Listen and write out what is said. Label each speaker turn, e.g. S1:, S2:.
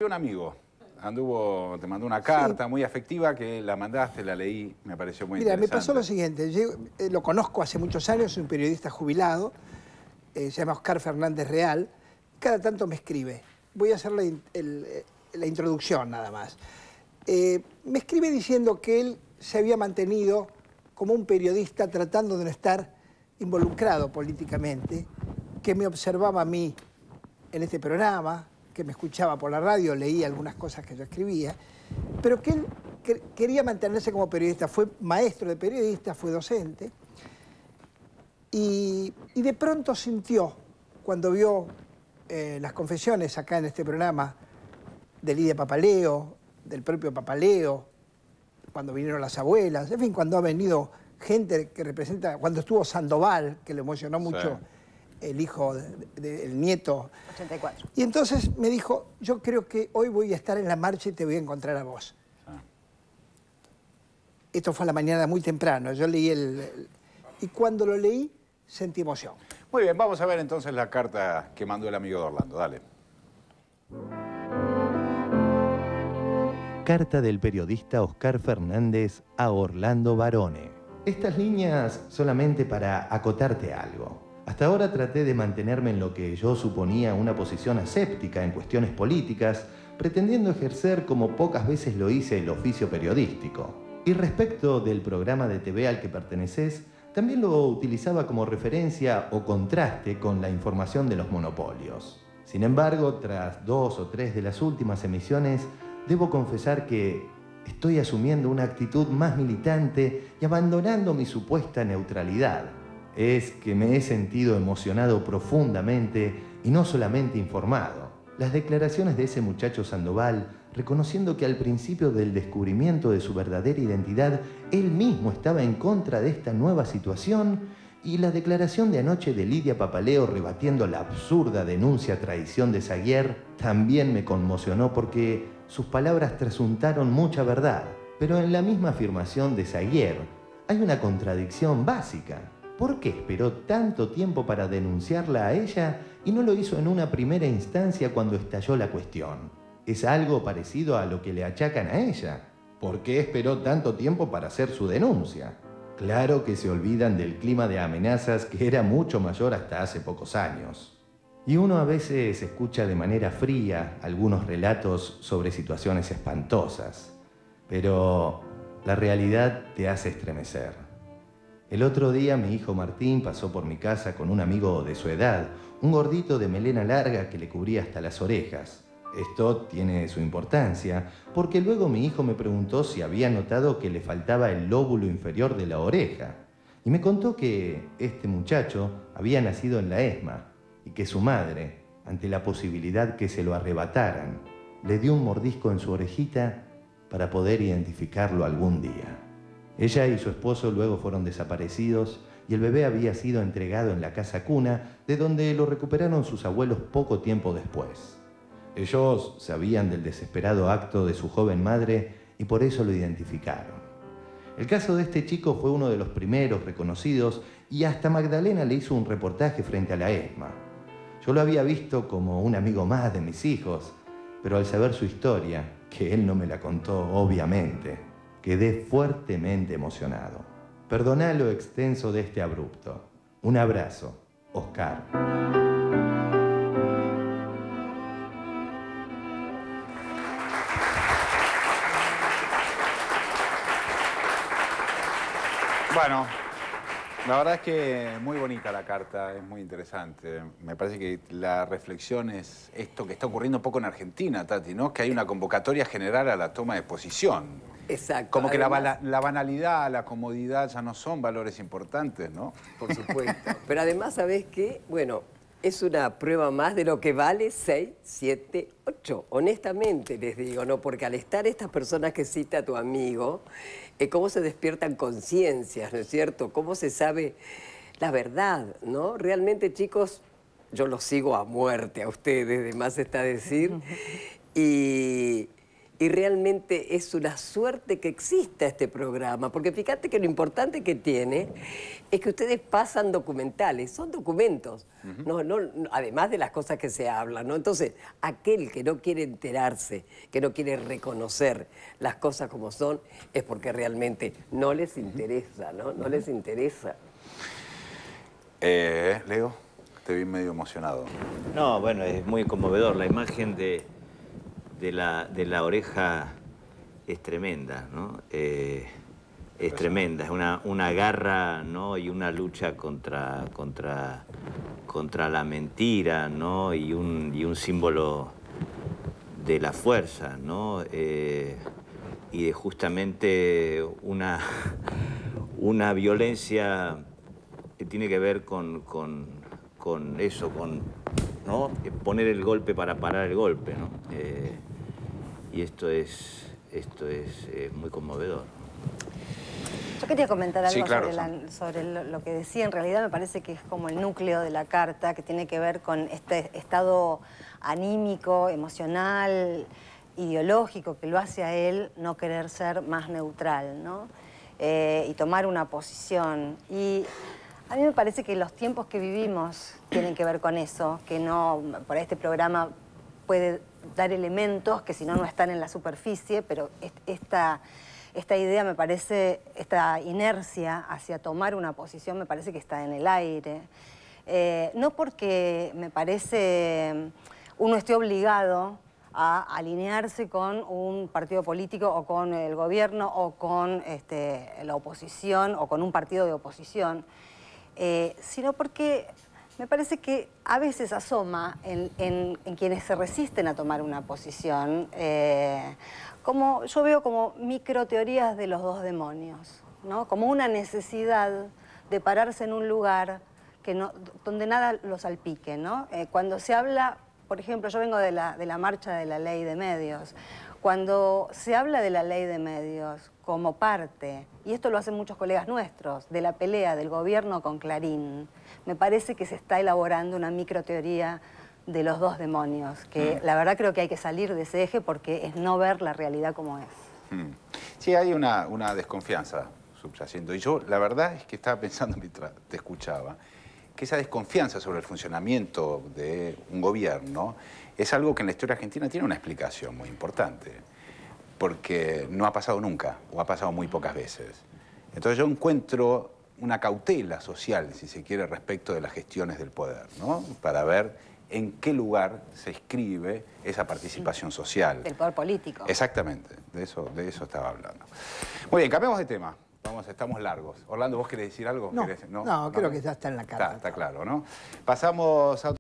S1: un amigo. Te mandó una carta muy afectiva que la mandaste, la leí, me pareció muy interesante.
S2: Mira, me pasó lo siguiente. Yo lo conozco hace muchos años, es un periodista jubilado, se llama Oscar Fernández Real. Cada tanto me escribe. Voy a hacer la introducción nada más. Me escribe diciendo que él se había mantenido como un periodista tratando de no estar involucrado políticamente, que me observaba a mí en este programa, que me escuchaba por la radio, leía algunas cosas que yo escribía, pero que él quería mantenerse como periodista. Fue maestro de periodista, fue docente, y de pronto sintió, cuando vio las confesiones acá en este programa de Lidia Papaleo, del propio Papaleo, cuando vinieron las abuelas, en fin, cuando ha venido gente que representa, cuando estuvo Sandoval, que le emocionó mucho, el hijo, el nieto.
S3: 84.
S2: Y entonces me dijo, yo creo que hoy voy a estar en la marcha y te voy a encontrar a vos. Esto fue a la mañana muy temprano, yo leí y cuando lo leí, sentí emoción.
S1: Muy bien, vamos a ver entonces la carta que mandó el amigo de Orlando, dale.
S4: Carta del periodista Oscar Fernández a Orlando Barone. Estas líneas solamente para acotarte algo. Hasta ahora traté de mantenerme en lo que yo suponía una posición aséptica en cuestiones políticas, pretendiendo ejercer como pocas veces lo hice el oficio periodístico. Y respecto del programa de TV al que perteneces, también lo utilizaba como referencia o contraste con la información de los monopolios. Sin embargo, tras 2 o 3 de las últimas emisiones, debo confesar que estoy asumiendo una actitud más militante y abandonando mi supuesta neutralidad. Es que me he sentido emocionado profundamente y no solamente informado. Las declaraciones de ese muchacho Sandoval, reconociendo que al principio del descubrimiento de su verdadera identidad, él mismo estaba en contra de esta nueva situación, y la declaración de anoche de Lidia Papaleo rebatiendo la absurda denuncia a traición de Saguier, también me conmocionó porque sus palabras trasuntaron mucha verdad. Pero en la misma afirmación de Saguier hay una contradicción básica. ¿Por qué esperó tanto tiempo para denunciarla a ella y no lo hizo en una primera instancia cuando estalló la cuestión? Es algo parecido a lo que le achacan a ella. ¿Por qué esperó tanto tiempo para hacer su denuncia? Claro que se olvidan del clima de amenazas que era mucho mayor hasta hace pocos años. Y uno a veces escucha de manera fría algunos relatos sobre situaciones espantosas, pero la realidad te hace estremecer. El otro día mi hijo Martín pasó por mi casa con un amigo de su edad, un gordito de melena larga que le cubría hasta las orejas. Esto tiene su importancia, porque luego mi hijo me preguntó si había notado que le faltaba el lóbulo inferior de la oreja. Y me contó que este muchacho había nacido en la ESMA y que su madre, ante la posibilidad que se lo arrebataran, le dio un mordisco en su orejita para poder identificarlo algún día. Ella y su esposo luego fueron desaparecidos y el bebé había sido entregado en la casa cuna, de donde lo recuperaron sus abuelos poco tiempo después. Ellos sabían del desesperado acto de su joven madre y por eso lo identificaron. El caso de este chico fue uno de los primeros reconocidos y hasta Magdalena le hizo un reportaje frente a la ESMA. Yo lo había visto como un amigo más de mis hijos, pero al saber su historia, que él no me la contó obviamente, quedé fuertemente emocionado. Perdoná lo extenso de este abrupto. Un abrazo, Oscar.
S1: Bueno, la verdad es que muy bonita la carta, es muy interesante. Me parece que la reflexión es esto que está ocurriendo un poco en Argentina, Tati, ¿no? Que hay una convocatoria general a la toma de posición.
S5: Exacto.
S1: Como que
S5: además,
S1: la banalidad, la comodidad ya no son valores importantes, ¿no?
S5: Por supuesto. Pero además, ¿sabés qué? Bueno, es una prueba más de lo que vale 6, 7, 8. Honestamente les digo, ¿no? Porque al estar estas personas que cita tu amigo, cómo se despiertan conciencias, ¿no es cierto? Cómo se sabe la verdad, ¿no? Realmente, chicos, yo los sigo a muerte a ustedes, de más está decir. Y Y realmente es una suerte que exista este programa, porque fíjate que lo importante que tiene es que ustedes pasan documentales, son documentos, además de las cosas que se hablan, ¿no? Entonces, aquel que no quiere enterarse, que no quiere reconocer las cosas como son, es porque realmente no les interesa, ¿no? No les interesa.
S1: Leo, te vi medio emocionado.
S3: No, bueno, es muy conmovedor. La imagen de la oreja es tremenda, ¿no? Es tremenda, es una garra, ¿no? Y una lucha contra la mentira, ¿no? Y un símbolo de la fuerza, ¿no? Y de justamente una violencia que tiene que ver con eso, ¿no? Poner el golpe para parar el golpe, ¿no? Y esto es muy conmovedor.
S6: Yo quería comentar algo,
S1: sí, claro,
S6: sobre lo que decía. En realidad me parece que es como el núcleo de la carta, que tiene que ver con este estado anímico, emocional, ideológico, que lo hace a él no querer ser más neutral, ¿no? Y tomar una posición. Y a mí me parece que los tiempos que vivimos tienen que ver con eso, que no, por este programa puede dar elementos que si no, no están en la superficie, pero esta idea me parece, esta inercia hacia tomar una posición me parece que está en el aire. No porque me parece uno esté obligado a alinearse con un partido político o con el gobierno o con la oposición o con un partido de oposición, sino porque me parece que a veces asoma en quienes se resisten a tomar una posición, yo veo como microteorías de los dos demonios, ¿no? Como una necesidad de pararse en un lugar donde nada los salpique, ¿no? Cuando se habla, por ejemplo, yo vengo de la marcha de la ley de medios. Cuando se habla de la ley de medios como parte, y esto lo hacen muchos colegas nuestros, de la pelea del gobierno con Clarín, me parece que se está elaborando una microteoría de los dos demonios, que la verdad creo que hay que salir de ese eje porque es no ver la realidad como es.
S1: Sí, hay una desconfianza subyacente. Y yo, la verdad es que estaba pensando mientras te escuchaba, que esa desconfianza sobre el funcionamiento de un gobierno es algo que en la historia argentina tiene una explicación muy importante, porque no ha pasado nunca, o ha pasado muy pocas veces. Entonces yo encuentro una cautela social, si se quiere, respecto de las gestiones del poder, ¿no? Para ver en qué lugar se inscribe esa participación social.
S6: Del poder político.
S1: Exactamente, de eso estaba hablando. Muy bien, cambiamos de tema. Estamos largos. Orlando, ¿vos querés decir algo?
S2: No, creo que ya está en la carta.
S1: Está claro, ¿no? Pasamos a